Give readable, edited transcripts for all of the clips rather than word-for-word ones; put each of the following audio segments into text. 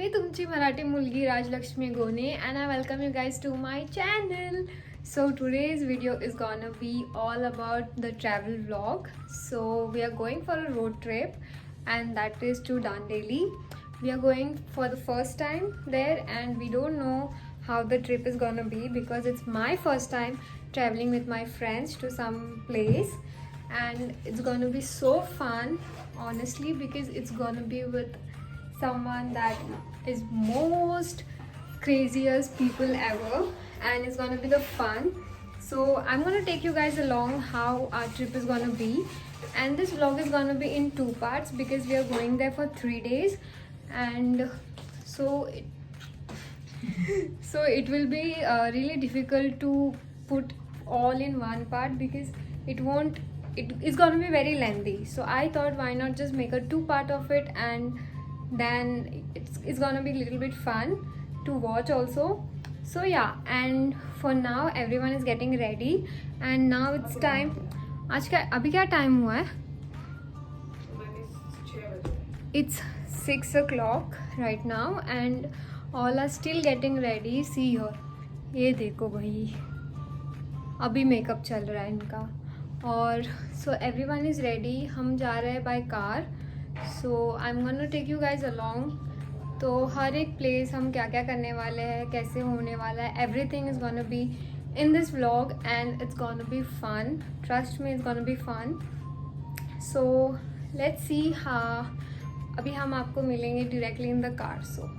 मी तुमची मराठी मुलगी Rajalakshmi गोने and I welcome you guys to my channel. So today's video is gonna be all about the travel vlog. So we are going for a road trip and that is to Dandeli. We are going for the first time there and we don't know how the trip is gonna be because it's my first time traveling with my friends to some place and it's gonna be so fun honestly because it's gonna be with someone that is most craziest people ever and it's gonna be the fun. So I'm gonna take you guys along how our trip is gonna be, and this vlog is gonna be in two parts because we are going there for 3 days and so it will be really difficult to put all in one part because it's gonna be very lengthy. So I thought why not just make a 2 part of it and then it's gonna be a little bit fun to watch also. So yeah, and for now everyone is getting ready and now it's time. आज का अभी क्या time हुआ है? It's 6 o'clock right now and all are still getting ready. See here, ये देखो भाई, अभी मेकअप चल रहा है इनका और so everyone is ready. हम जा रहे हैं by car. So I'm gonna take you guys along. तो हर एक प्लेस हम क्या क्या करने वाले हैं, कैसे होने वाला है, everything is gonna be in this vlog and it's gonna be fun. Trust me, it's gonna be fun. So let's see how. अभी हम आपको मिलेंगे directly in the car. So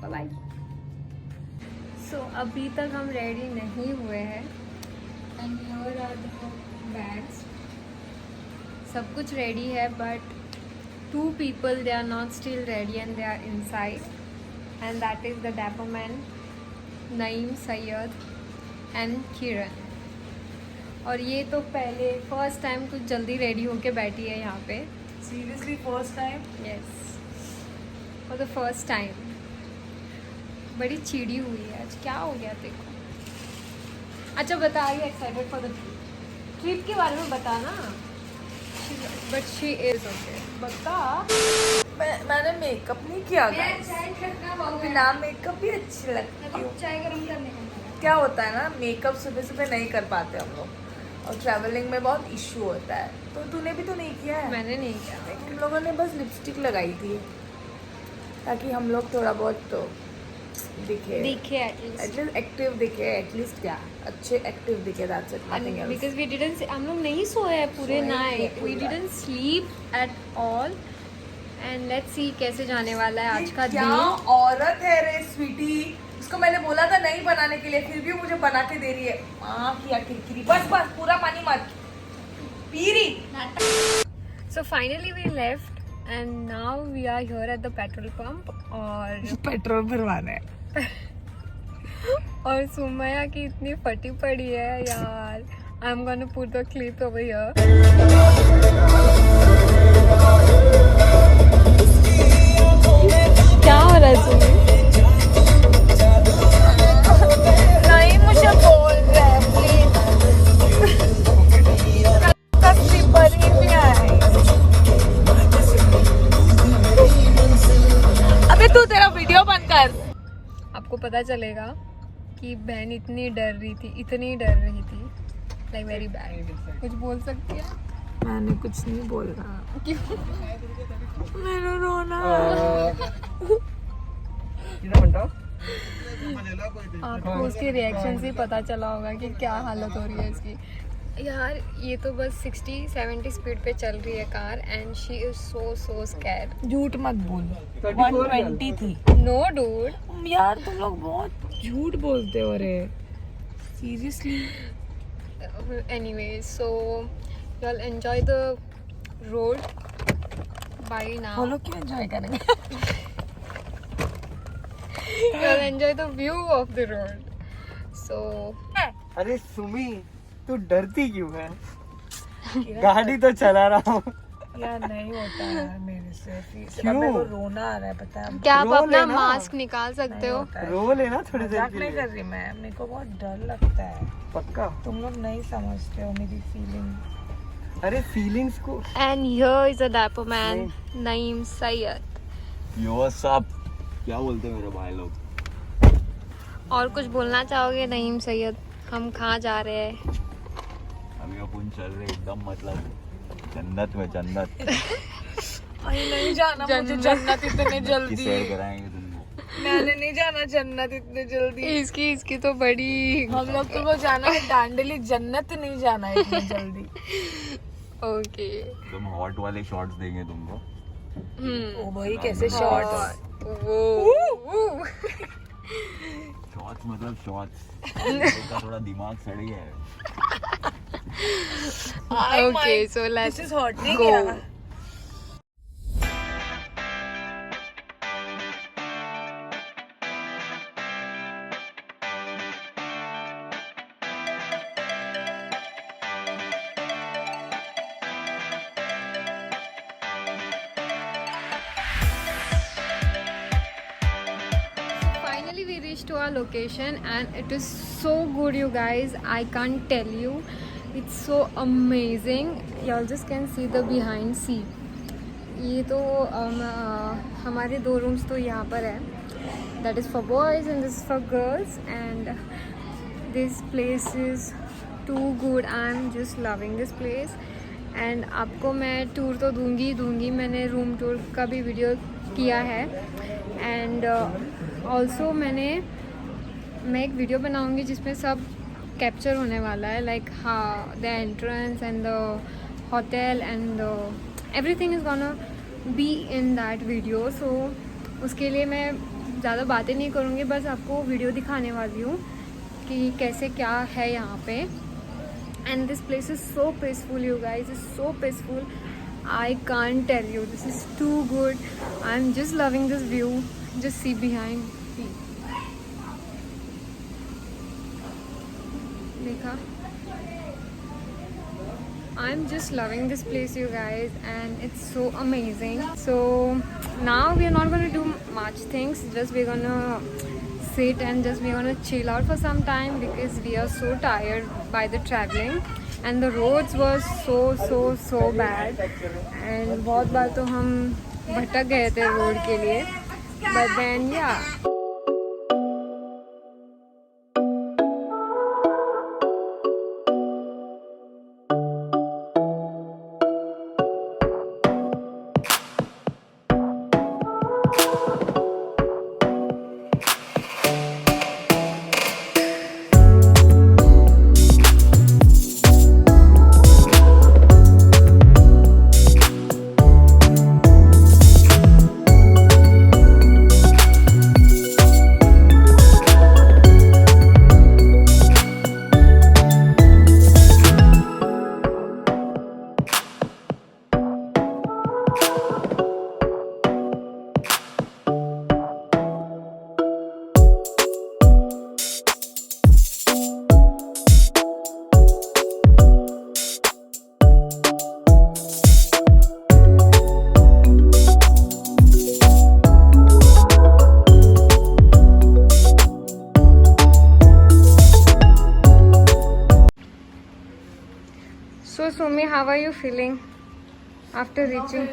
bye bye. So अभी तक हम रेडी नहीं हुए हैं and here are the bags. सब कुछ रेडी है but 2 people they are not still ready and they are inside and that is the dapper man Naeem, Syed and Kiran. और ये तो पहले फर्स्ट टाइम कुछ जल्दी रेडी होके बैठी है यहाँ पे. Seriously, first time? Yes, for the first time. बड़ी चिड़ी हुई है आज. क्या हो गया देखो. अच्छा बता, are you excited for the trip के बारे में बता ना. But she is okay. बता. मैंने मेकअप नहीं किया बिना मेकअप भी अच्छी लगती है. चाय गरम करने का क्या होता है ना, मेकअप सुबह सुबह नहीं कर पाते हम लोग और ट्रैवलिंग में बहुत इश्यू होता है. तो तूने भी तो नहीं किया है? मैंने नहीं किया. हम लोगों ने बस लिपस्टिक लगाई थी ताकि हम लोग थोड़ा बहुत तो दिखे एटलीस्ट एक्टिव दिखे. एटलीस्ट क्या अच्छे एक्टिव दिखे. That's it, nothing else. Because we didn't, हम लोग नहीं सोए हैं पूरे night. We didn't sleep at all and let's see कैसे जाने वाला है आज का दिन. क्या औरत है रे स्वीटी. उसको मैंने बोला था नहीं बनाने के लिए, फिर भी मुझे बना के दे रही है. माँ की किरकिरी. बस बस पूरा पानी मत पी रही. So finally we left and now we are here at the petrol pump और पेट्रोल भरवाना है. और सुमया की इतनी फटी पड़ी है यार. I am gonna put the clip over here. क्या हो रहा है सुमी? नहीं मुझे बोल रहा है प्लीज. स्लीपर ही भी आए. अबे तू तेरा वीडियो बंद कर. आपको पता चलेगा कि बहन इतनी डर रही थी लाइक वेरी बैड. कुछ बोल सकती है? मैंने कुछ नहीं बोला. क्यों? मैंने रोना. आपको उसके रिएक्शन से पता चला होगा कि क्या हालत हो रही है इसकी. यार ये तो बस 60-70 स्पीड पे चल रही है car and she is so scared. झूठ मत बोल. 120 थी. No dude. यार तुम लोग बहुत झूठ बोलते हो रे. Seriously. Anyway, so y'all enjoy the road. Bye now. हम लोग क्यों एंजॉय करेंगे? Y'all enjoy the view of the road. So अरे सुमी, तू डरती क्यों है? गाड़ी तो चला रहा हूँ. यार नहीं होता है मेरे से. क्यों? मेरे को रोना आ रहा है पता है. क्या आप रो अपना लेना. मास्क निकाल सकते हो? रो लेना थोड़ी देर मजाक के नहीं लिए. कर रही मैं. मेरे को बहुत डर लगता है. पक्का. तुम लोग नहीं समझते हो मेरी फीलिंग. अरे फीलिंग्स को. And here is a dapper man, Naeem, Syed. Yo, what's up? क्या बोलते हैं मेरे भाई लोग? और कुछ बोलना चाहोगे नईम सैयद? हम कहाँ जा रहे हैं? अभी अपन चल रहे एकदम मतलब जन्नत में, जन्नत नहीं जाना मुझे जन्नत इतने की जल्दी। सैर कराएंगे तुमको। मैंने नहीं जाना जन्नत इतने जल्दी। इसकी तो बड़ी। हम लोग को जाना है दांडेली, जन्नत नहीं जाना है इतनी जल्दी। ओके। तुम हॉट वाले शॉट्स देंगे तुमको। ओ भाई कैसे शॉट्स। शॉट्स मतलब शॉट्स का थोड़ा दिमाग सड़ी है। Okay so let's this is hot नहीं go. क्या? Finally we reached to our location and it is so good you guys, I can't tell you, it's so amazing. Y'all just can see the behind scene. ये तो हमारे 2 rooms तो यहाँ पर है, that is for boys and this is for girls, and this place is too good. I'm just loving this place and आपको मैं tour तो दूंगी, मैंने रूम टूर का भी वीडियो किया है एंड ऑल्सो मैं एक वीडियो बनाऊंगी जिसमें सब कैप्चर होने वाला है, लाइक हाँ the entrance and the hotel and everything is gonna be in that video. So उसके लिए मैं ज़्यादा बातें नहीं करूँगी, बस आपको वीडियो दिखाने वाली हूँ कि कैसे क्या है यहाँ पे. And this place is so peaceful you guys, is so peaceful, I can't tell you, this is too good. I'm just loving this view. Just see behind me. देखा? I'm just loving this place you guys and it's so amazing. So now we are not going to do much things, just we're going to sit and just we're going to chill out for some time because we are so tired by the traveling. And the roads were so bad and बहुत बार तो हम भटक गए थे road के लिए, but then yeah. So Sumi, how are you feeling after reaching?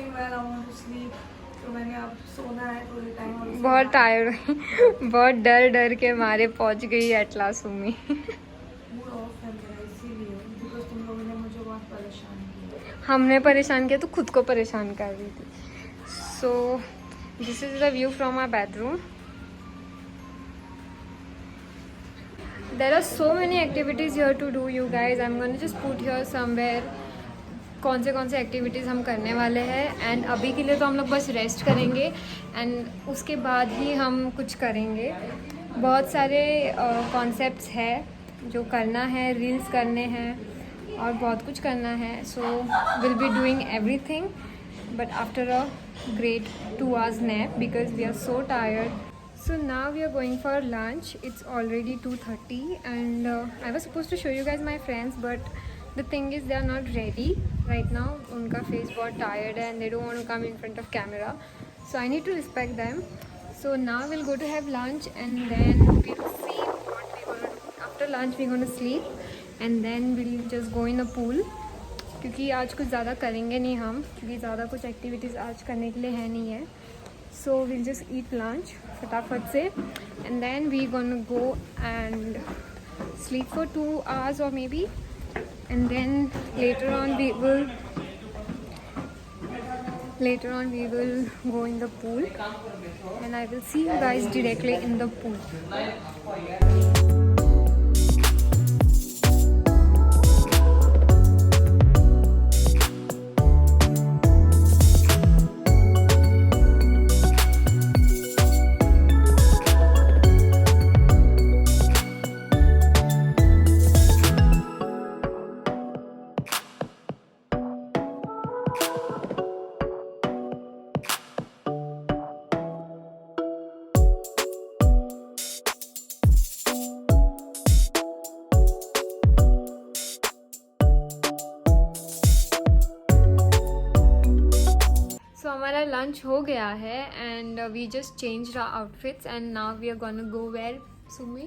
तो मैंने अब सोना है थोड़े टाइम। बहुत टायर्ड हुई, बहुत डर के मारे पहुंच गई एटला सुमी. मूड ऑफ है मेरा इसीलिए, बिकॉज तुम लोगों ने मुझे बहुत परेशान किया। हमने परेशान किया तो खुद को परेशान कर रही थी. So this is the view from our bedroom. There are so many activities here to do you guys. I'm going to just put here somewhere कौन से एक्टिविटीज़ हम करने वाले हैं. एंड अभी के लिए तो हम लोग बस रेस्ट करेंगे एंड उसके बाद ही हम कुछ करेंगे. बहुत सारे कॉन्सेप्ट्स है जो करना है, रील्स करने हैं और बहुत कुछ करना है. So will be doing everything but after a great 2 hours nap because we are so tired. So now we are going for lunch. It's already 2:30 and I was supposed to show you guys my friends but the thing is they are not ready right now. उनका face बहुत tired है and they don't want to come in front of camera. So I need to respect them. So now we'll go to have lunch and then we'll see what we're gonna do. After lunch we're gonna sleep and then we'll just go in a pool. क्योंकि आज कुछ ज़्यादा करेंगे नहीं हम, क्योंकि ज़्यादा कुछ एक्टिविटीज़ आज करने के लिए है नहीं है. So we'll just eat lunch फटाफट से, and then we gonna go and sleep for 2 hours or maybe, and then later on we will go in the pool, and I will see you guys directly in the pool. So हमारा lunch हो गया है and we just change our outfits and now we are gonna go wear सुमी.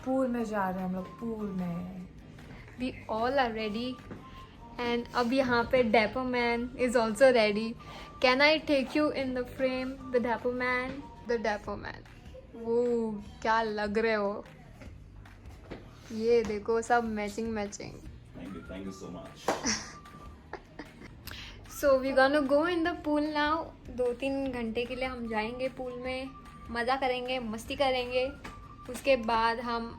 Pool में जा रहे हैं हम लोग, पूल में. We all are ready, and अब यहाँ पे Dapper Man is also ready. Can I take you in the frame, the Dapper Man? The Dapper Man. वो क्या लग रहे हो. ये देखो सब matching. Thank you so much. So we're gonna go in the pool now. 2-3 घंटे के लिए हम जाएंगे पूल में, मज़ा करेंगे, मस्ती करेंगे. उसके बाद हम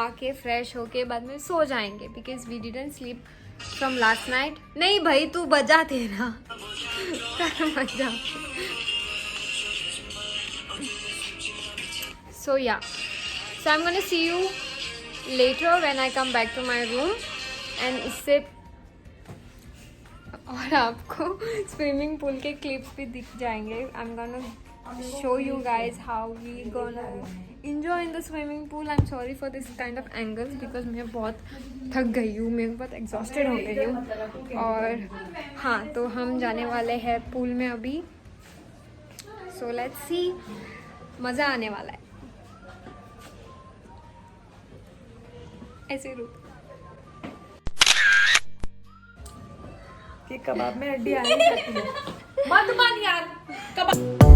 आके फ्रेश होके बाद में सो जाएंगे because we didn't sleep from last night. नहीं भाई तू बजा तेरा बजा. So yeah, so I'm gonna see you later when I come back to my room, and इससे और आपको स्विमिंग पूल के क्लिप्स भी दिख जाएंगे. I am gonna show you guys how we gonna enjoy in the swimming pool. I'm sorry for this kind of angles because मैं बहुत थक गई हूँ, मैं बहुत exhausted हो गई हूँ. और हाँ, तो हम जाने वाले हैं पूल में अभी. So let's see, मज़ा आने वाला है. ऐसे रुक कि कबाब में हड्डी आने लगती है. मत मान यार. कबाब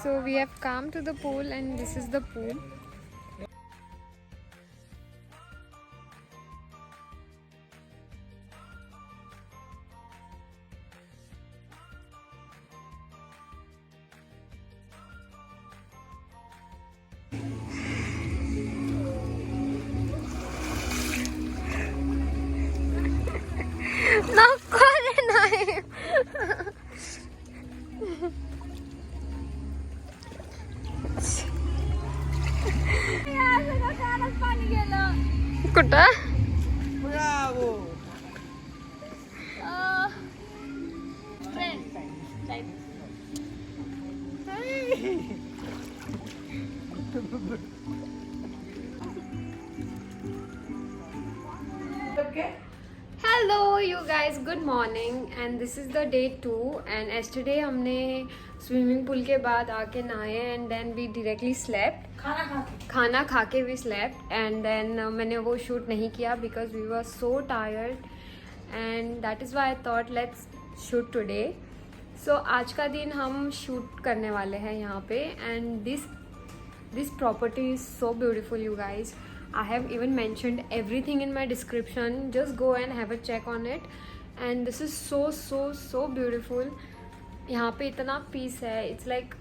So we have come to the pool, and this is the pool. कुठं hello you guys, good morning and this is the day 2. And yesterday हमने स्विमिंग पूल के बाद आके नहाए and then we directly slept. खाना खा के we slept and then मैंने वो शूट नहीं किया because we were so tired and that is why I thought let's shoot today. So आज का दिन हम शूट करने वाले हैं यहाँ पे. And this property is so beautiful you guys. I have even mentioned everything in my description. Just go and have a check on it. And this is so beautiful. यहाँ पे इतना पीस है. It's like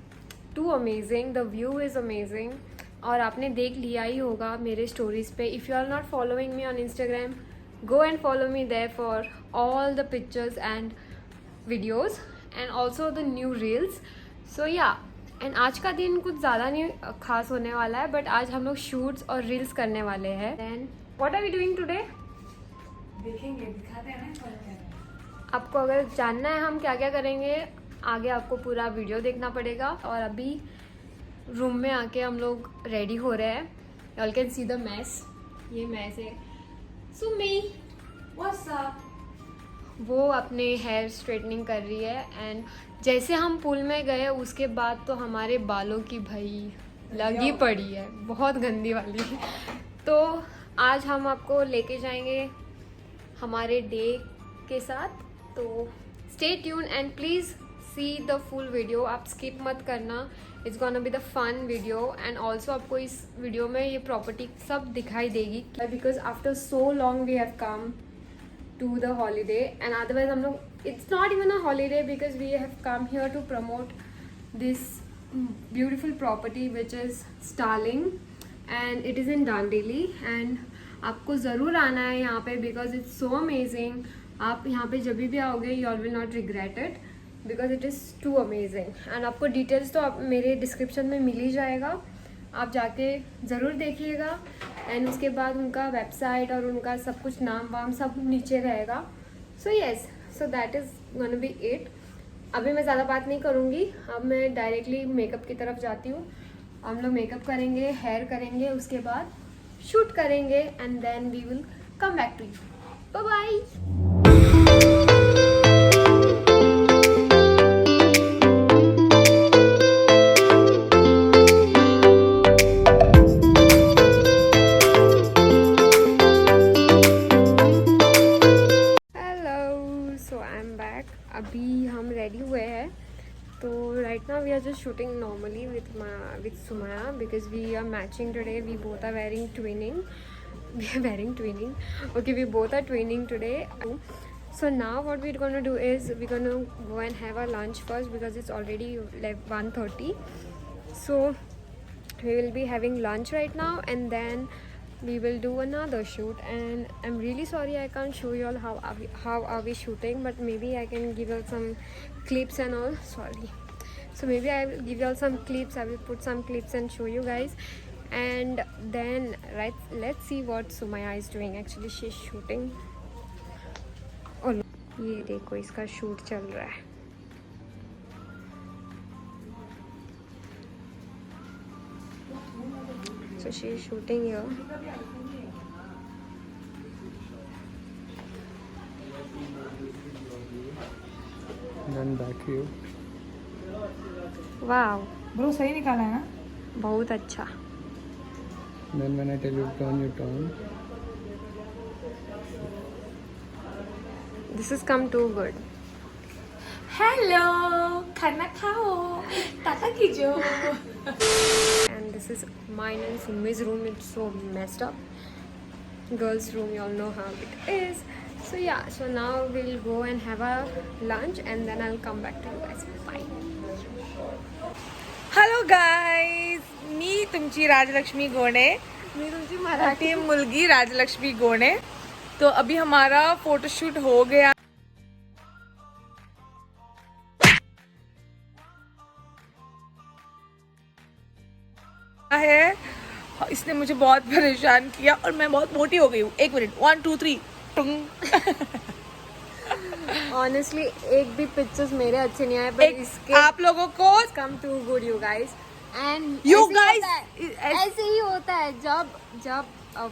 too amazing. The view is amazing. और आपने देख लिया ही होगा मेरे स्टोरीज पे. If you are not following me on Instagram, go and follow me there for all the pictures and videos and also the new reels. So yeah. And आज का दिन कुछ ज़्यादा नहीं खास होने वाला है, बट आज हम लोग शूट्स और रील्स करने वाले हैं. Then what are we doing today? देखेंगे, दिखाते हैं ना. आपको अगर जानना है हम क्या क्या करेंगे आगे, आपको पूरा वीडियो देखना पड़ेगा। और अभी रूम में आके हम लोग रेडी हो रहे हैं। You can see the mess, ये मैस है। सुमी व्हाट्स अप, वो अपने हेयर स्ट्रेटनिंग कर रही है। एंड जैसे हम पूल में गए उसके बाद तो हमारे बालों की भाई लगी पड़ी है, बहुत गंदी वाली। तो आज हम आपको लेके जाएंगे हमारे डे के साथ, तो stay tune and please see the full video, आप स्किप मत करना। It's gonna be the fun video. And also आपको इस वीडियो में ये प्रॉपर्टी सब दिखाई देगी, because after so long we have come to the holiday. And otherwise हम लोग, it's not even a holiday because we have come here to promote this beautiful property which is Starling and it is in Dandeli। and आपको ज़रूर आना है यहाँ पे because it's so amazing। आप यहाँ पे जब भी आओगे you all will not regret it because it is too amazing। and आपको डिटेल्स तो आप मेरे डिस्क्रिप्शन में मिल ही जाएगा, आप जाके ज़रूर देखिएगा। एंड उसके बाद उनका वेबसाइट और उनका सब कुछ नाम वाम सब नीचे रहेगा। So yes, so that is gonna B it. अभी मैं ज़्यादा बात नहीं करूँगी, अब मैं डायरेक्टली मेकअप की तरफ जाती हूँ। हम लोग मेकअप करेंगे, हेयर करेंगे, उसके बाद शूट करेंगे and then we will come back to you. Bye bye. अभी हम रेडी हुए हैं, तो right now we are just shooting normally with Sumaya because we are matching today. We both are wearing twinning, okay, we both are twinning today। So now what we're going to do is we're going to go and have our lunch first because it's already like 1:30। so we will be having lunch right now and then we will do another shoot। and I'm really sorry I can't show you all how are we shooting, but maybe I can give you all some clips and all, sorry। so maybe I will give you all some clips, I will put some clips and show you guys। and then right, let's see what Sumaya is doing। actually she's shooting। oh ये देखो इसका shoot चल रहा है। so she is shooting here। Then back you। wow, bro सही निकाला है ना? बहुत अच्छा। Then when I tell you turn, you turn। this has come too good। Hello, खाना खाओ, Tata कीजो। and this is mine and Sumi's room। it's so messed up, girls room, you all know how it is। so yeah, so now we'll go and have a lunch and then I'll come back to you guys। bye। Hello guys, मी तुमची राजलक्ष्मी गोणे, मी तुमची मराठी मराठी मुलगी राजलक्ष्मी गोणे। तो अभी हमारा photoshoot हो गया है। इसने मुझे बहुत परेशान किया और मैं बहुत मोटी हो गई हूँ। 1 मिनट, 1 2 3 ऑनेस्टली एक भी पिक्चर्स मेरे अच्छे नहीं आए, पर इसके आप लोगों को come to good you guys. And You guys, ऐसे ही होता है जब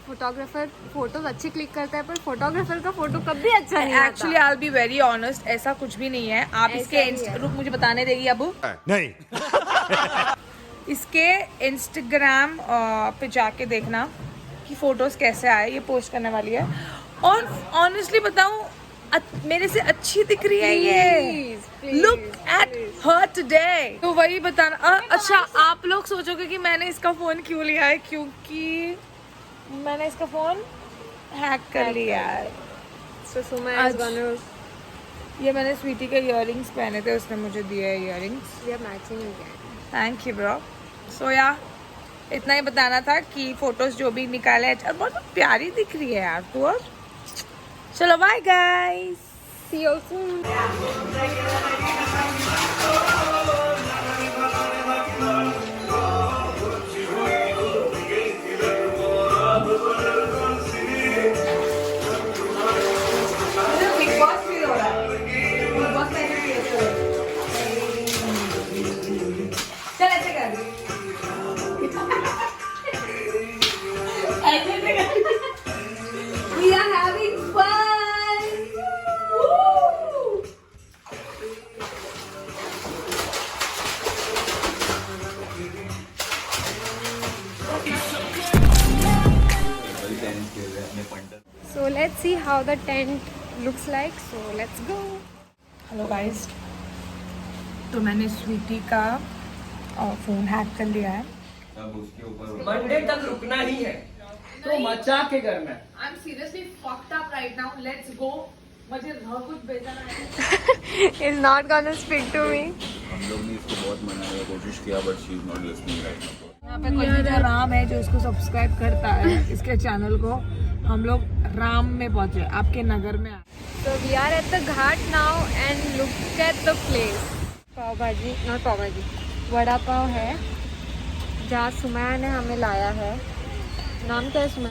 फोटोग्राफर फोटोज अच्छे क्लिक करता है, पर फोटोग्राफर का फोटो कभी अच्छा नहीं आता। Actually I will be very honest, ऐसा कुछ भी नहीं है। आप ऐसा इसके ही है। रुक मुझे बताने देगी अब? नहीं। इसके इंस्टाग्राम पे जाके देखना कि फोटोज कैसे आए, ये पोस्ट करने वाली है। और ऑनेस्टली बताऊं, मेरे से अच्छी दिख रही है ये। Look at her today. तो वही बताना। अच्छा, आप लोग सोचोगे कि मैंने इसका फोन क्यों लिया है, क्योंकि मैंने इसका फोन हैक कर लिया है। So Sumaya is gonna, ये मैंने स्वीटी के इयररिंग्स पहने थे, उसने मुझे दिए है earrings. we are matching again। Thank you bro. So yeah इतना ही बताना था कि फोटोज जो भी निकाले और बहुत प्यारी दिख रही है यार तू। और चलो bye guys, see you soon। Bigg Boss feel हो रहा है। let's see how the tent looks like. So let's go. Hello guys, तो मैंने स्वीटी का फ़ोन हैक कर लिया है. अब उसके ऊपर मंडे तक रुकना ही है तो मचा के करना है. I'm seriously fucked up right now. Let's go. मुझे बहुत कुछ बेचना है. He's not gonna speak to me. हम लोग ने इसको बहुत मनाने की कोशिश किया but she is not listening right now. यहाँ पे कोई जो राम है जो इसको सब्सक्राइब करता है इसके चैनल को, हम लोग राम में पहुंचे, आपके नगर में. So we are at the ghat now and look at the place. पाव भाजी, not पाव भाजी, वड़ा पाव है जहाँ सुमैया ने हमें लाया है. नाम क्या है सुमैया?